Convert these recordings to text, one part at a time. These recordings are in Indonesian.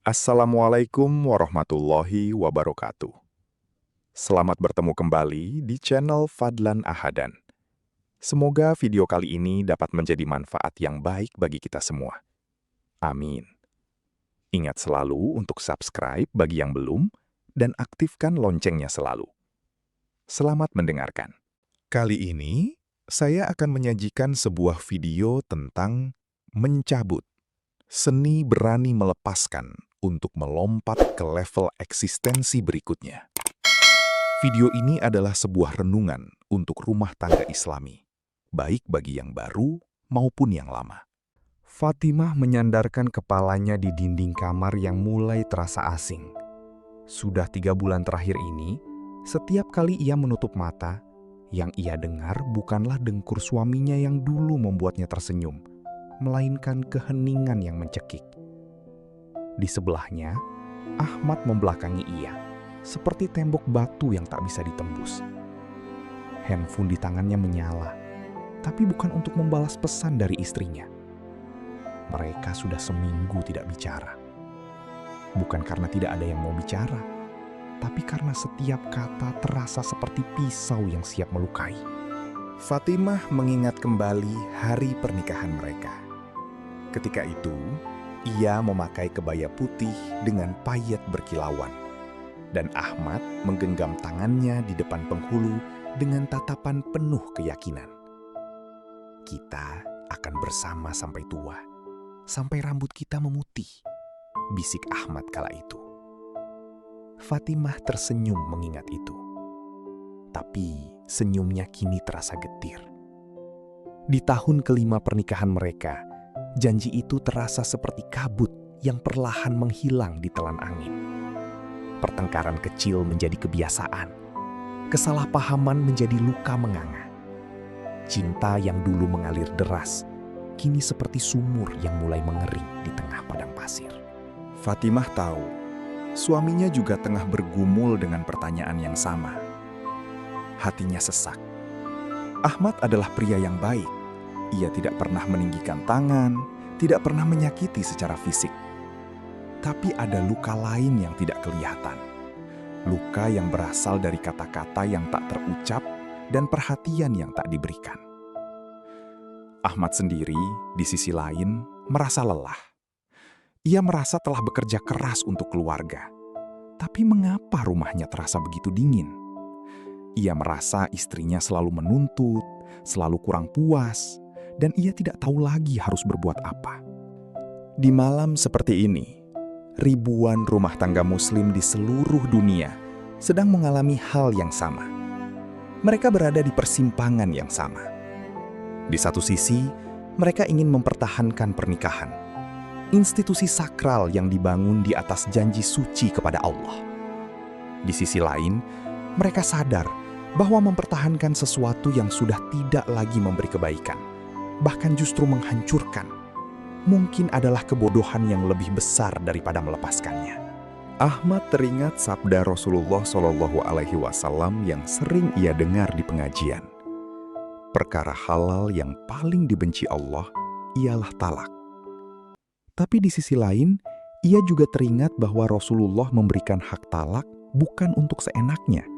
Assalamualaikum warahmatullahi wabarakatuh. Selamat bertemu kembali di channel Fadlan Ahadan. Semoga video kali ini dapat menjadi manfaat yang baik bagi kita semua. Amin. Ingat selalu untuk subscribe bagi yang belum dan aktifkan loncengnya selalu. Selamat mendengarkan. Kali ini, saya akan menyajikan sebuah video tentang mencabut. Seni berani melepaskan untuk melompat ke level eksistensi berikutnya. Video ini adalah sebuah renungan untuk rumah tangga Islami, baik bagi yang baru maupun yang lama. Fatimah menyandarkan kepalanya di dinding kamar yang mulai terasa asing. Sudah 3 bulan terakhir ini, setiap kali ia menutup mata, yang ia dengar bukanlah dengkur suaminya yang dulu membuatnya tersenyum, melainkan keheningan yang mencekik. Di sebelahnya, Ahmad membelakangi ia, seperti tembok batu yang tak bisa ditembus. Handphone di tangannya menyala, tapi bukan untuk membalas pesan dari istrinya. Mereka sudah seminggu tidak bicara. Bukan karena tidak ada yang mau bicara, tapi karena setiap kata terasa seperti pisau yang siap melukai. Fatimah mengingat kembali hari pernikahan mereka. Ketika itu, ia memakai kebaya putih dengan payet berkilauan, dan Ahmad menggenggam tangannya di depan penghulu dengan tatapan penuh keyakinan. Kita akan bersama sampai tua, sampai rambut kita memutih, bisik Ahmad kala itu. Fatimah tersenyum mengingat itu. Tapi senyumnya kini terasa getir. Di tahun kelima pernikahan mereka, janji itu terasa seperti kabut yang perlahan menghilang di telan angin. Pertengkaran kecil menjadi kebiasaan. Kesalahpahaman menjadi luka menganga. Cinta yang dulu mengalir deras, kini seperti sumur yang mulai mengering di tengah padang pasir. Fatimah tahu, suaminya juga tengah bergumul dengan pertanyaan yang sama. Hatinya sesak. Ahmad adalah pria yang baik. Ia tidak pernah meninggikan tangan, tidak pernah menyakiti secara fisik. Tapi ada luka lain yang tidak kelihatan. Luka yang berasal dari kata-kata yang tak terucap dan perhatian yang tak diberikan. Ahmad sendiri, di sisi lain, merasa lelah. Ia merasa telah bekerja keras untuk keluarga. Tapi mengapa rumahnya terasa begitu dingin? Ia merasa istrinya selalu menuntut, selalu kurang puas, dan ia tidak tahu lagi harus berbuat apa. Di malam seperti ini, ribuan rumah tangga Muslim di seluruh dunia sedang mengalami hal yang sama. Mereka berada di persimpangan yang sama. Di satu sisi, mereka ingin mempertahankan pernikahan, institusi sakral yang dibangun di atas janji suci kepada Allah. Di sisi lain, mereka sadar bahwa mempertahankan sesuatu yang sudah tidak lagi memberi kebaikan, bahkan justru menghancurkan, mungkin adalah kebodohan yang lebih besar daripada melepaskannya. Ahmad teringat sabda Rasulullah SAW yang sering ia dengar di pengajian. Perkara halal yang paling dibenci Allah ialah talak. Tapi di sisi lain, ia juga teringat bahwa Rasulullah memberikan hak talak bukan untuk seenaknya,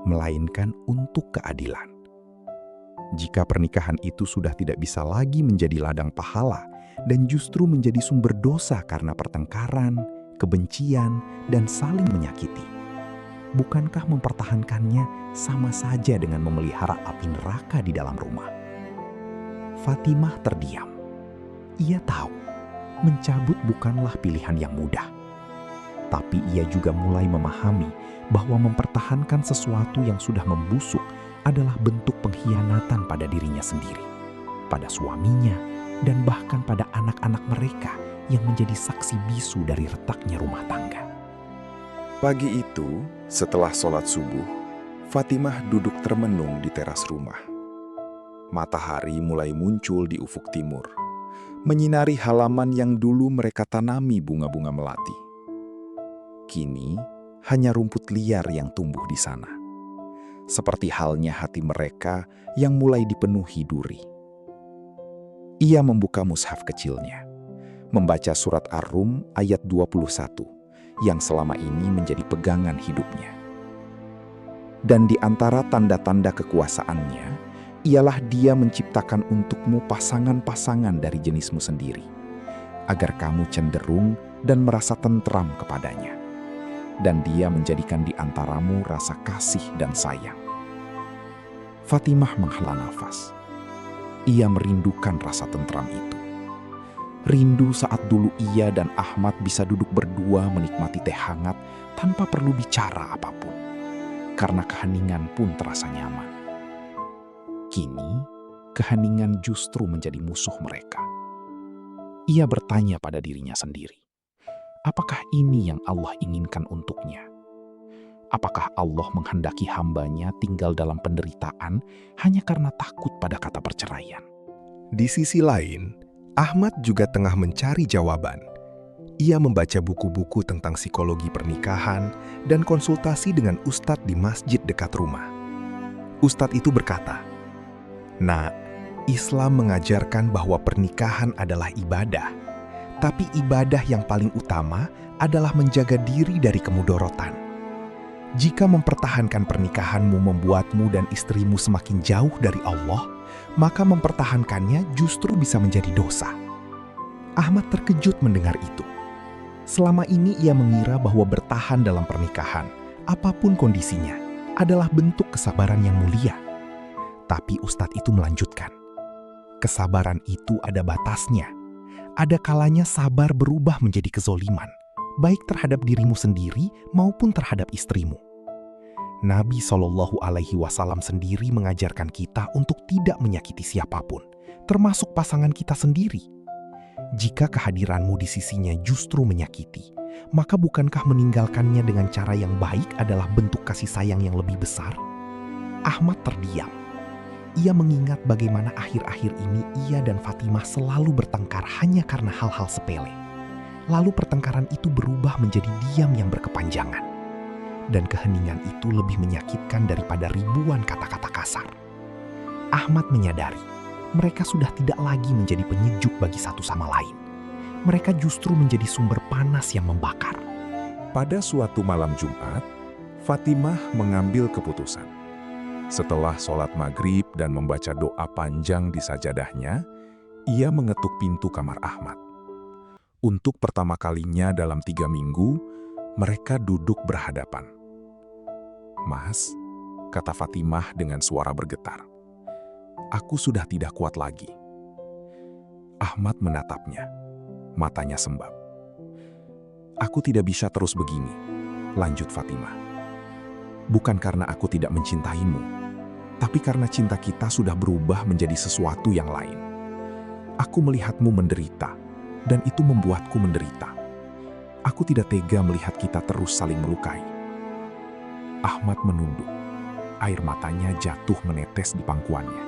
melainkan untuk keadilan. Jika pernikahan itu sudah tidak bisa lagi menjadi ladang pahala dan justru menjadi sumber dosa karena pertengkaran, kebencian, dan saling menyakiti, bukankah mempertahankannya sama saja dengan memelihara api neraka di dalam rumah? Fatimah terdiam. Ia tahu mencabut bukanlah pilihan yang mudah. Tapi ia juga mulai memahami bahwa mempertahankan sesuatu yang sudah membusuk adalah bentuk pengkhianatan pada dirinya sendiri, pada suaminya, dan bahkan pada anak-anak mereka yang menjadi saksi bisu dari retaknya rumah tangga. Pagi itu, setelah sholat subuh, Fatimah duduk termenung di teras rumah. Matahari mulai muncul di ufuk timur, menyinari halaman yang dulu mereka tanami bunga-bunga melati. Kini, hanya rumput liar yang tumbuh di sana. Seperti halnya hati mereka yang mulai dipenuhi duri. Ia membuka mushaf kecilnya, membaca surat Ar-Rum ayat 21 yang selama ini menjadi pegangan hidupnya. Dan di antara tanda-tanda kekuasaannya, ialah Dia menciptakan untukmu pasangan-pasangan dari jenismu sendiri, agar kamu cenderung dan merasa tentram kepadanya. Dan Dia menjadikan di antaramu rasa kasih dan sayang. Fatimah menghela nafas. Ia merindukan rasa tentram itu. Rindu saat dulu ia dan Ahmad bisa duduk berdua menikmati teh hangat tanpa perlu bicara apapun, karena keheningan pun terasa nyaman. Kini, keheningan justru menjadi musuh mereka. Ia bertanya pada dirinya sendiri, apakah ini yang Allah inginkan untuknya? Apakah Allah menghendaki hambanya tinggal dalam penderitaan hanya karena takut pada kata perceraian? Di sisi lain, Ahmad juga tengah mencari jawaban. Ia membaca buku-buku tentang psikologi pernikahan dan konsultasi dengan ustadz di masjid dekat rumah. Ustadz itu berkata, "Nak, Islam mengajarkan bahwa pernikahan adalah ibadah, tapi ibadah yang paling utama adalah menjaga diri dari kemudorotan. Jika mempertahankan pernikahanmu membuatmu dan istrimu semakin jauh dari Allah, maka mempertahankannya justru bisa menjadi dosa." Ahmad terkejut mendengar itu. Selama ini ia mengira bahwa bertahan dalam pernikahan, apapun kondisinya, adalah bentuk kesabaran yang mulia. Tapi ustadz itu melanjutkan, kesabaran itu ada batasnya. Ada kalanya sabar berubah menjadi kezoliman, baik terhadap dirimu sendiri maupun terhadap istrimu. Nabi SAW sendiri mengajarkan kita untuk tidak menyakiti siapapun, termasuk pasangan kita sendiri. Jika kehadiranmu di sisinya justru menyakiti, maka bukankah meninggalkannya dengan cara yang baik adalah bentuk kasih sayang yang lebih besar? Ahmad terdiam. Ia mengingat bagaimana akhir-akhir ini ia dan Fatimah selalu bertengkar hanya karena hal-hal sepele. Lalu pertengkaran itu berubah menjadi diam yang berkepanjangan. Dan keheningan itu lebih menyakitkan daripada ribuan kata-kata kasar. Ahmad menyadari, mereka sudah tidak lagi menjadi penyejuk bagi satu sama lain. Mereka justru menjadi sumber panas yang membakar. Pada suatu malam Jumat, Fatimah mengambil keputusan. Setelah sholat maghrib dan membaca doa panjang di sajadahnya, ia mengetuk pintu kamar Ahmad. Untuk pertama kalinya dalam 3 minggu, mereka duduk berhadapan. "Mas," kata Fatimah dengan suara bergetar, "aku sudah tidak kuat lagi." Ahmad menatapnya, matanya sembab. "Aku tidak bisa terus begini," lanjut Fatimah. "Bukan karena aku tidak mencintaimu, tapi karena cinta kita sudah berubah menjadi sesuatu yang lain. Aku melihatmu menderita, dan itu membuatku menderita. Aku tidak tega melihat kita terus saling melukai." Ahmad menunduk. Air matanya jatuh menetes di pangkuannya.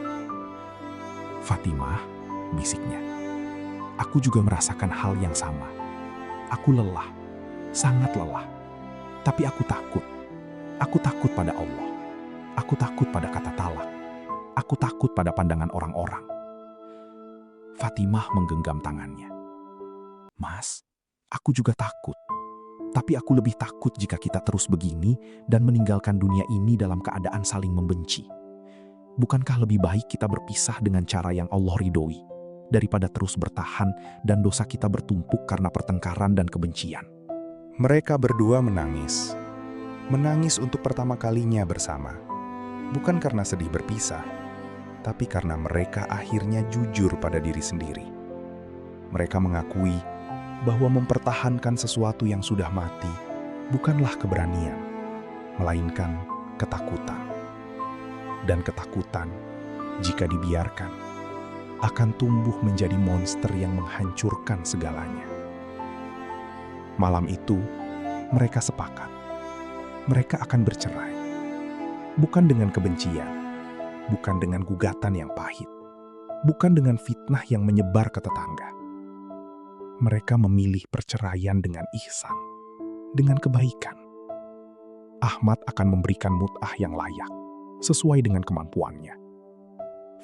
"Fatimah," bisiknya, "aku juga merasakan hal yang sama. Aku lelah, sangat lelah. Tapi aku takut. Aku takut pada Allah. Aku takut pada kata talak. Aku takut pada pandangan orang-orang." Fatimah menggenggam tangannya. "Mas, aku juga takut. Tapi aku lebih takut jika kita terus begini dan meninggalkan dunia ini dalam keadaan saling membenci. Bukankah lebih baik kita berpisah dengan cara yang Allah ridhoi, daripada terus bertahan dan dosa kita bertumpuk karena pertengkaran dan kebencian?" Mereka berdua menangis. Menangis untuk pertama kalinya bersama. Bukan karena sedih berpisah, tapi karena mereka akhirnya jujur pada diri sendiri. Mereka mengakui bahwa mempertahankan sesuatu yang sudah mati bukanlah keberanian, melainkan ketakutan. Dan ketakutan, jika dibiarkan, akan tumbuh menjadi monster yang menghancurkan segalanya. Malam itu, mereka sepakat. Mereka akan bercerai. Bukan dengan kebencian, bukan dengan gugatan yang pahit, bukan dengan fitnah yang menyebar ke tetangga. Mereka memilih perceraian dengan ihsan, dengan kebaikan. Ahmad akan memberikan mut'ah yang layak, sesuai dengan kemampuannya.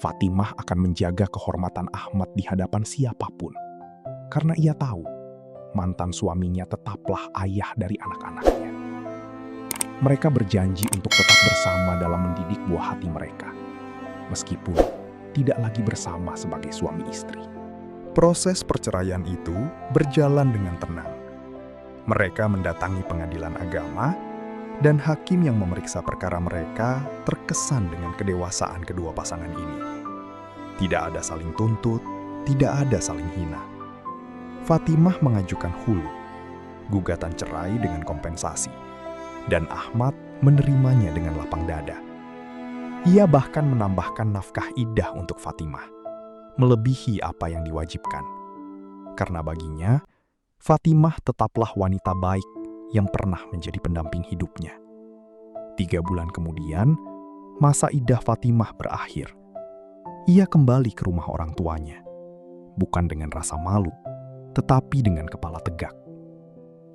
Fatimah akan menjaga kehormatan Ahmad di hadapan siapapun, karena ia tahu mantan suaminya tetaplah ayah dari anak-anaknya. Mereka berjanji untuk tetap bersama dalam mendidik buah hati mereka, meskipun tidak lagi bersama sebagai suami istri. Proses perceraian itu berjalan dengan tenang. Mereka mendatangi pengadilan agama, dan hakim yang memeriksa perkara mereka terkesan dengan kedewasaan kedua pasangan ini. Tidak ada saling tuntut, tidak ada saling hina. Fatimah mengajukan hulu, gugatan cerai dengan kompensasi, dan Ahmad menerimanya dengan lapang dada. Ia bahkan menambahkan nafkah iddah untuk Fatimah, melebihi apa yang diwajibkan. Karena baginya, Fatimah tetaplah wanita baik yang pernah menjadi pendamping hidupnya. 3 bulan kemudian, masa iddah Fatimah berakhir. Ia kembali ke rumah orang tuanya, bukan dengan rasa malu, tetapi dengan kepala tegak.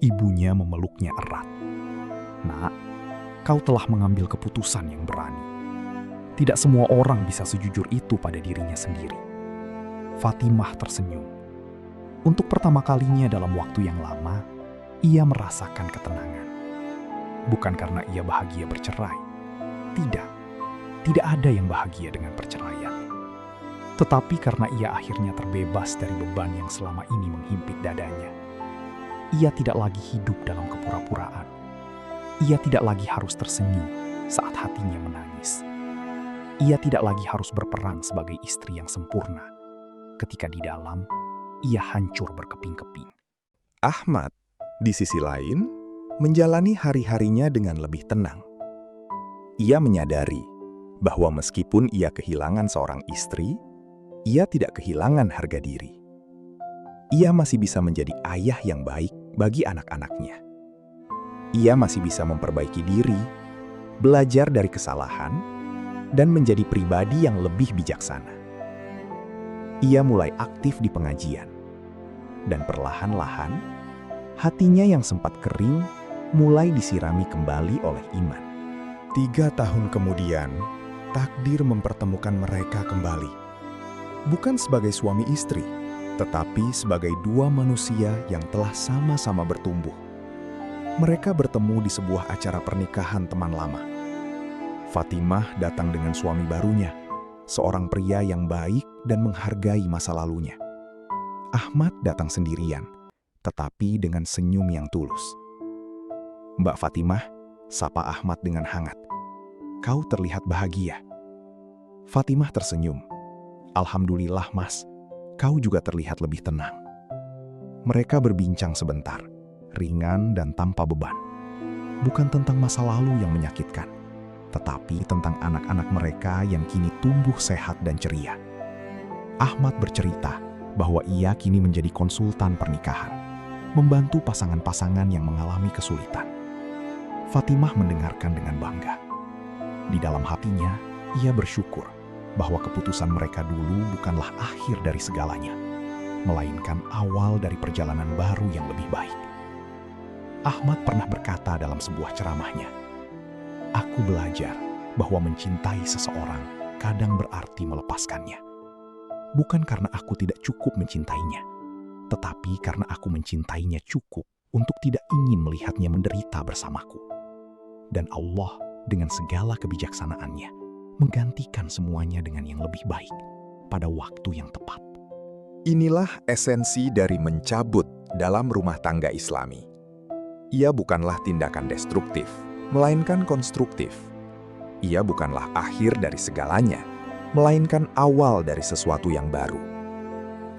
Ibunya memeluknya erat. "Nak, kau telah mengambil keputusan yang berani. Tidak semua orang bisa sejujur itu pada dirinya sendiri." Fatimah tersenyum. Untuk pertama kalinya dalam waktu yang lama, ia merasakan ketenangan. Bukan karena ia bahagia bercerai. Tidak ada yang bahagia dengan perceraian. Tetapi karena ia akhirnya terbebas dari beban yang selama ini menghimpit dadanya. Ia tidak lagi hidup dalam kepura-puraan. Ia tidak lagi harus tersenyum saat hatinya menangis. Ia tidak lagi harus berperan sebagai istri yang sempurna. Ketika di dalam, ia hancur berkeping-keping. Ahmad, di sisi lain, menjalani hari-harinya dengan lebih tenang. Ia menyadari bahwa meskipun ia kehilangan seorang istri, ia tidak kehilangan harga diri. Ia masih bisa menjadi ayah yang baik bagi anak-anaknya. Ia masih bisa memperbaiki diri, belajar dari kesalahan, dan menjadi pribadi yang lebih bijaksana. Ia mulai aktif di pengajian, dan perlahan-lahan, hatinya yang sempat kering mulai disirami kembali oleh iman. 3 tahun kemudian, takdir mempertemukan mereka kembali. Bukan sebagai suami istri, tetapi sebagai 2 manusia yang telah sama-sama bertumbuh. Mereka bertemu di sebuah acara pernikahan teman lama. Fatimah datang dengan suami barunya, seorang pria yang baik dan menghargai masa lalunya. Ahmad datang sendirian, tetapi dengan senyum yang tulus. "Mbak Fatimah," sapa Ahmad dengan hangat. "Kau terlihat bahagia." Fatimah tersenyum. "Alhamdulillah, Mas. Kau juga terlihat lebih tenang." Mereka berbincang sebentar, ringan dan tanpa beban. Bukan tentang masa lalu yang menyakitkan, tetapi tentang anak-anak mereka yang kini tumbuh sehat dan ceria. Ahmad bercerita bahwa ia kini menjadi konsultan pernikahan, membantu pasangan-pasangan yang mengalami kesulitan. Fatimah mendengarkan dengan bangga. Di dalam hatinya, ia bersyukur bahwa keputusan mereka dulu bukanlah akhir dari segalanya, melainkan awal dari perjalanan baru yang lebih baik. Ahmad pernah berkata dalam sebuah ceramahnya, "Aku belajar bahwa mencintai seseorang kadang berarti melepaskannya. Bukan karena aku tidak cukup mencintainya, tetapi karena aku mencintainya cukup untuk tidak ingin melihatnya menderita bersamaku. Dan Allah dengan segala kebijaksanaannya menggantikan semuanya dengan yang lebih baik pada waktu yang tepat." Inilah esensi dari mencabut dalam rumah tangga Islami. Ia bukanlah tindakan destruktif, melainkan konstruktif. Ia bukanlah akhir dari segalanya, melainkan awal dari sesuatu yang baru.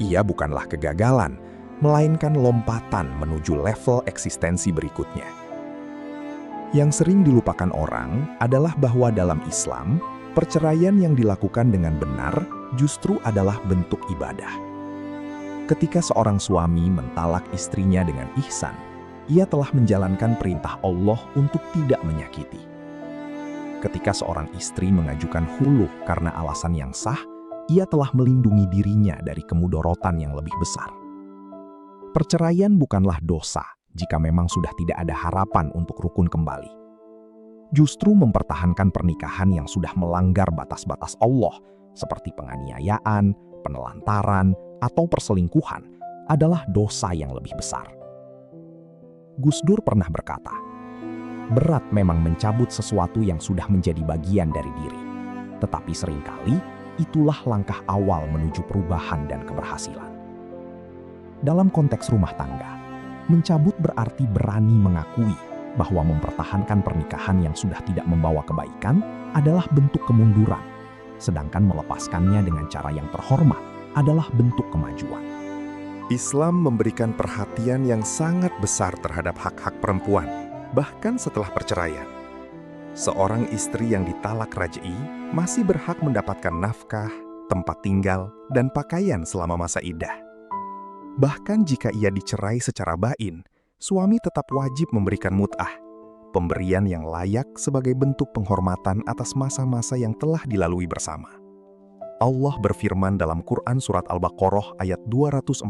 Ia bukanlah kegagalan, melainkan lompatan menuju level eksistensi berikutnya. Yang sering dilupakan orang adalah bahwa dalam Islam, perceraian yang dilakukan dengan benar justru adalah bentuk ibadah. Ketika seorang suami mentalak istrinya dengan ihsan, ia telah menjalankan perintah Allah untuk tidak menyakiti. Ketika seorang istri mengajukan hulu karena alasan yang sah, ia telah melindungi dirinya dari kemudorotan yang lebih besar. Perceraian bukanlah dosa jika memang sudah tidak ada harapan untuk rukun kembali. Justru mempertahankan pernikahan yang sudah melanggar batas-batas Allah, seperti penganiayaan, penelantaran, atau perselingkuhan, adalah dosa yang lebih besar. Gus Dur pernah berkata, "Berat memang mencabut sesuatu yang sudah menjadi bagian dari diri. Tetapi seringkali itulah langkah awal menuju perubahan dan keberhasilan." Dalam konteks rumah tangga, mencabut berarti berani mengakui bahwa mempertahankan pernikahan yang sudah tidak membawa kebaikan adalah bentuk kemunduran, sedangkan melepaskannya dengan cara yang terhormat adalah bentuk kemajuan. Islam memberikan perhatian yang sangat besar terhadap hak-hak perempuan, bahkan setelah perceraian. Seorang istri yang ditalak raj'i masih berhak mendapatkan nafkah, tempat tinggal, dan pakaian selama masa iddah. Bahkan jika ia dicerai secara bain, suami tetap wajib memberikan mut'ah, pemberian yang layak sebagai bentuk penghormatan atas masa-masa yang telah dilalui bersama. Allah berfirman dalam Quran Surat Al-Baqarah ayat 241.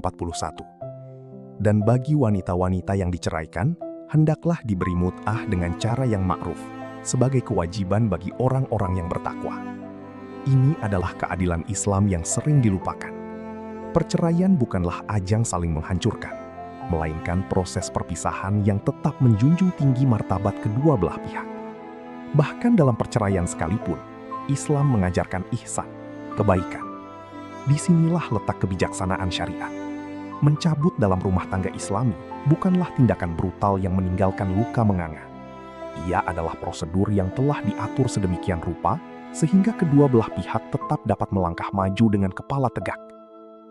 Dan bagi wanita-wanita yang diceraikan, hendaklah diberi mut'ah dengan cara yang ma'ruf, sebagai kewajiban bagi orang-orang yang bertakwa. Ini adalah keadilan Islam yang sering dilupakan. Perceraian bukanlah ajang saling menghancurkan, melainkan proses perpisahan yang tetap menjunjung tinggi martabat kedua belah pihak. Bahkan dalam perceraian sekalipun, Islam mengajarkan ihsan, kebaikan. Disinilah letak kebijaksanaan syariat. Mencabut dalam rumah tangga Islami bukanlah tindakan brutal yang meninggalkan luka menganga. Ia adalah prosedur yang telah diatur sedemikian rupa sehingga kedua belah pihak tetap dapat melangkah maju dengan kepala tegak.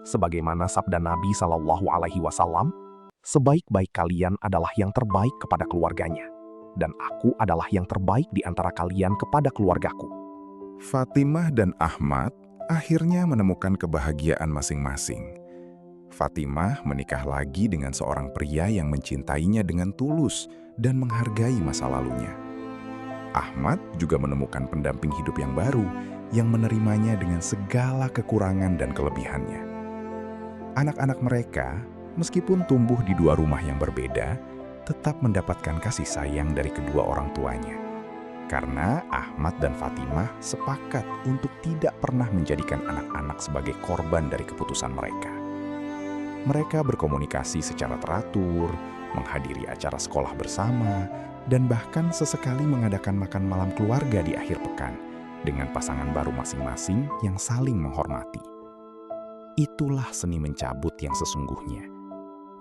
Sebagaimana sabda Nabi SAW, "Sebaik-baik kalian adalah yang terbaik kepada keluarganya, dan aku adalah yang terbaik di antara kalian kepada keluargaku." Fatimah dan Ahmad akhirnya menemukan kebahagiaan masing-masing. Fatimah menikah lagi dengan seorang pria yang mencintainya dengan tulus dan menghargai masa lalunya. Ahmad juga menemukan pendamping hidup yang baru yang menerimanya dengan segala kekurangan dan kelebihannya. Anak-anak mereka, meskipun tumbuh di dua rumah yang berbeda, tetap mendapatkan kasih sayang dari kedua orang tuanya. Karena Ahmad dan Fatimah sepakat untuk tidak pernah menjadikan anak-anak sebagai korban dari keputusan mereka. Mereka berkomunikasi secara teratur, menghadiri acara sekolah bersama, dan bahkan sesekali mengadakan makan malam keluarga di akhir pekan dengan pasangan baru masing-masing yang saling menghormati. Itulah seni mencabut yang sesungguhnya.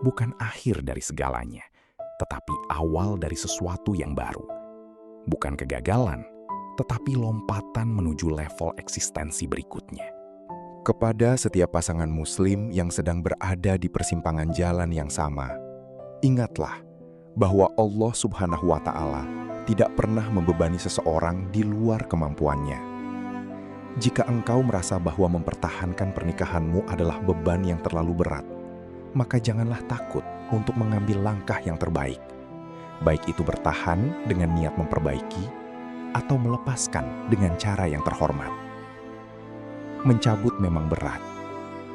Bukan akhir dari segalanya, tetapi awal dari sesuatu yang baru. Bukan kegagalan, tetapi lompatan menuju level eksistensi berikutnya. Kepada setiap pasangan Muslim yang sedang berada di persimpangan jalan yang sama, ingatlah bahwa Allah Subhanahu wa Ta'ala tidak pernah membebani seseorang di luar kemampuannya. Jika engkau merasa bahwa mempertahankan pernikahanmu adalah beban yang terlalu berat, maka janganlah takut untuk mengambil langkah yang terbaik. Baik itu bertahan dengan niat memperbaiki atau melepaskan dengan cara yang terhormat. Mencabut memang berat,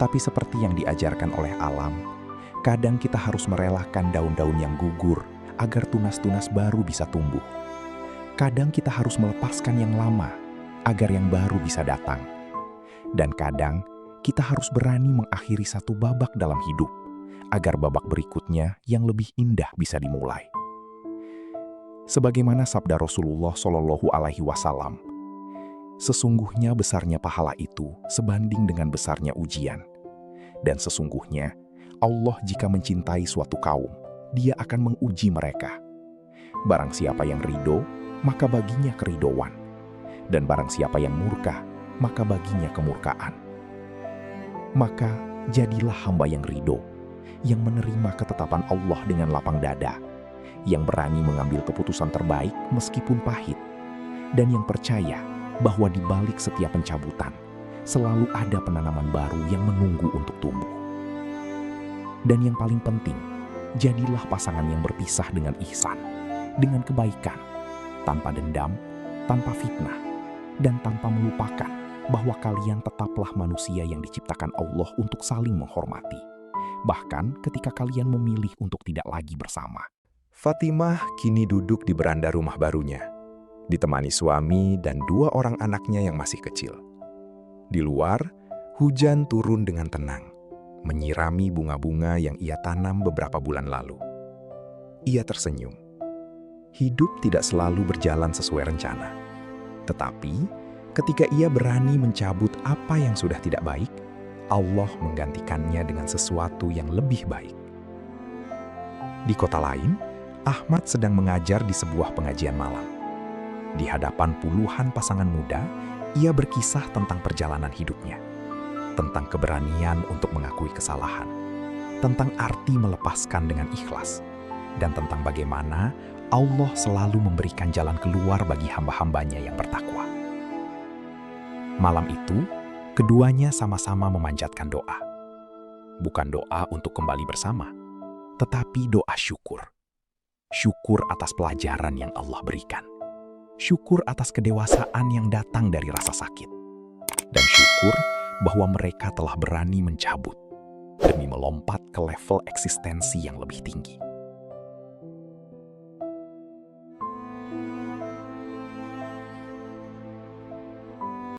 tapi seperti yang diajarkan oleh alam, kadang kita harus merelakan daun-daun yang gugur agar tunas-tunas baru bisa tumbuh. Kadang kita harus melepaskan yang lama agar yang baru bisa datang. Dan kadang kita harus berani mengakhiri satu babak dalam hidup agar babak berikutnya yang lebih indah bisa dimulai. Sebagaimana sabda Rasulullah Shallallahu Alaihi Wasallam, sesungguhnya besarnya pahala itu sebanding dengan besarnya ujian. Dan sesungguhnya Allah jika mencintai suatu kaum, Dia akan menguji mereka. Barang siapa yang ridho, maka baginya keridhoan. Dan barang siapa yang murka, maka baginya kemurkaan. Maka jadilah hamba yang ridho, yang menerima ketetapan Allah dengan lapang dada, yang berani mengambil keputusan terbaik meskipun pahit, dan yang percaya bahwa di balik setiap pencabutan selalu ada penanaman baru yang menunggu untuk tumbuh. Dan yang paling penting, jadilah pasangan yang berpisah dengan ihsan, dengan kebaikan, tanpa dendam, tanpa fitnah, dan tanpa melupakan bahwa kalian tetaplah manusia yang diciptakan Allah untuk saling menghormati, bahkan ketika kalian memilih untuk tidak lagi bersama. Fatimah kini duduk di beranda rumah barunya, ditemani suami dan dua orang anaknya yang masih kecil. Di luar, hujan turun dengan tenang, menyirami bunga-bunga yang ia tanam beberapa bulan lalu. Ia tersenyum. Hidup tidak selalu berjalan sesuai rencana. Tetapi, ketika ia berani mencabut apa yang sudah tidak baik, Allah menggantikannya dengan sesuatu yang lebih baik. Di kota lain, Ahmad sedang mengajar di sebuah pengajian malam. Di hadapan puluhan pasangan muda, ia berkisah tentang perjalanan hidupnya, tentang keberanian untuk mengakui kesalahan, tentang arti melepaskan dengan ikhlas, dan tentang bagaimana Allah selalu memberikan jalan keluar bagi hamba-hambanya yang bertakwa. Malam itu, keduanya sama-sama memanjatkan doa. Bukan doa untuk kembali bersama, tetapi doa syukur. Syukur atas pelajaran yang Allah berikan. Syukur atas kedewasaan yang datang dari rasa sakit. Dan syukur bahwa mereka telah berani mencabut demi melompat ke level eksistensi yang lebih tinggi.